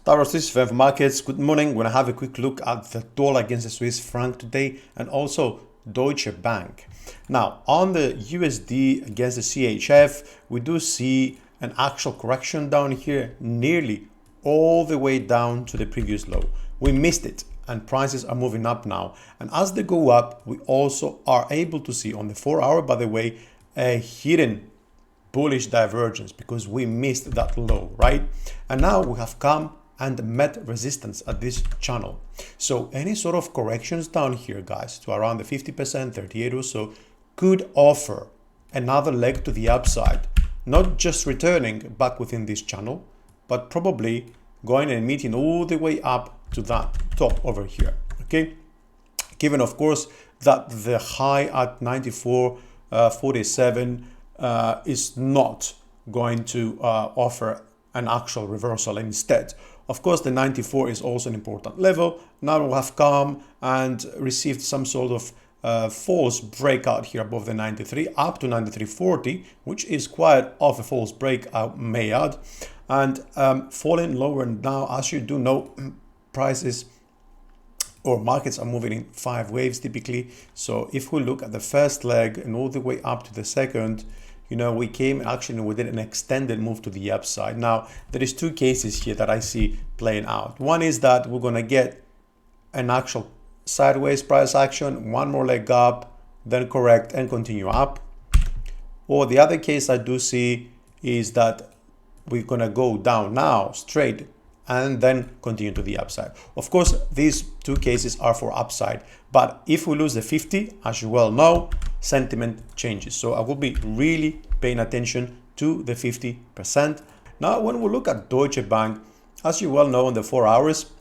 Stavros Tousios, M4Markets. Good morning. We're going to have a quick look at the dollar against the Swiss franc today and also Deutsche Bank. Now, on the USD against the CHF, we do see an actual correction down here, nearly all the way down to the previous low. We missed it and prices are moving up now. And as they go up, we also are able to see on the 4-hour, by the way, a hidden bullish divergence because we missed that low, right? And now we have come and met resistance at this channel. So any sort of corrections down here, guys, to around the 50%, 38 or so, could offer another leg to the upside, not just returning back within this channel, but probably going and meeting all the way up to that top over here, okay? Given, of course, that the high at 94.47 is not going to offer an actual reversal. Instead, of course, the 94 is also an important level. Now we have come and received some sort of false breakout here above the 93 up to 93.40, which is quite of a false break, I may add, and falling lower now. As you do know, prices or markets are moving in 5 waves typically. So if we look at the first leg and all the way up to the second, you know, we came actually within an extended move to the upside. Now, there is 2 cases here that I see playing out. One is that we're going to get an actual sideways price action, one more leg up, then correct and continue up. Or the other case I do see is that we're going to go down now straight and then continue to the upside. Of course, these 2 cases are for upside, but if we lose the 50, as you well know, sentiment changes. So I will be really paying attention to the 50%. Now, when we look at Deutsche Bank, as you well know, on the 4 hours,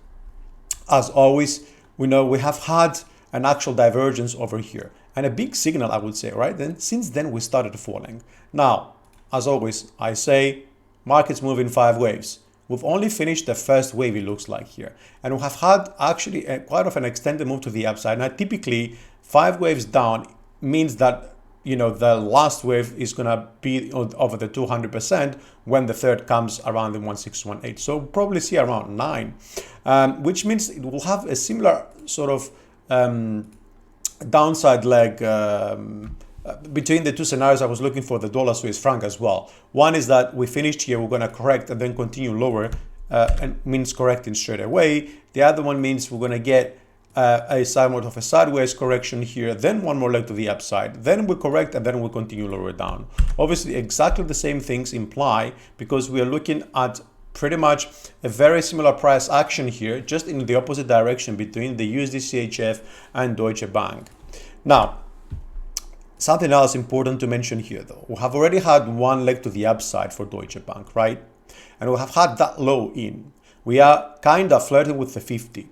as always, we know we have had an actual divergence over here and a big signal, I would say, right? Then since then we started falling. Now, as always, I say markets move in 5 waves. We've only finished the first wave, it looks like here, and we have had actually quite of an extended move to the upside. Now, typically 5 waves down means that, you know, the last wave is going to be over the 200% when the third comes around the 1618. So probably see around 9, which means it will have a similar sort of downside leg between the 2 scenarios. I was looking for the dollar Swiss franc as well. One is that we finished here, we're going to correct and then continue lower, and means correcting straight away. The other one means we're going to get a somewhat of a sideways correction here, then one more leg to the upside, then we correct and then we'll continue lower down. Obviously, exactly the same things imply because we are looking at pretty much a very similar price action here, just in the opposite direction between the USDCHF and Deutsche Bank. Now, something else important to mention here though, we have already had one leg to the upside for Deutsche Bank, right? And we have had that low in. We are kind of flirting with the 50.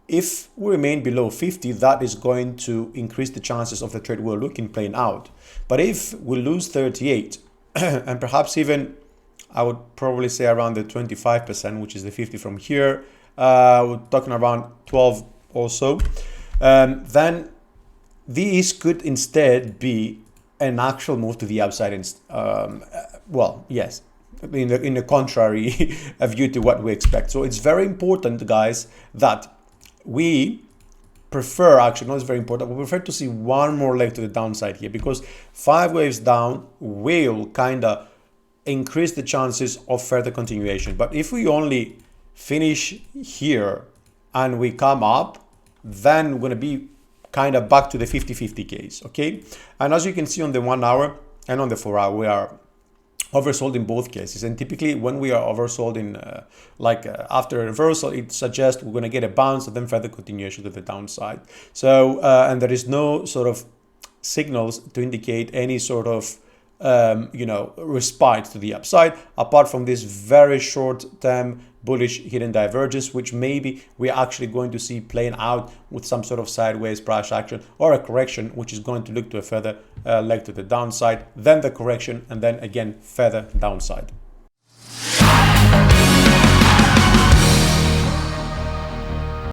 If we remain below 50, that is going to increase the chances of the trade we're looking playing out. But if we lose 38 and perhaps even, I would probably say around the 25%, which is the 50 from here, we're talking around 12 or so, then these could instead be an actual move to the upside. Well, yes, in the contrary view to what we expect. So it's very important, guys, that we prefer, actually, not it's very important, we prefer to see one more leg to the downside here because 5 waves down will kind of increase the chances of further continuation. But if we only finish here and we come up, then we're going to be kind of back to the 50-50 case, okay? And as you can see on the 1 hour and on the 4 hour, we are oversold in both cases. And typically when we are oversold in after a reversal, it suggests we're going to get a bounce and then further continuation to the downside. So and there is no sort of signals to indicate any sort of respite to the upside apart from this very short-term bullish hidden divergence, which maybe we're actually going to see playing out with some sort of sideways price action or a correction, which is going to look to a further leg to the downside, then the correction, and then again further downside.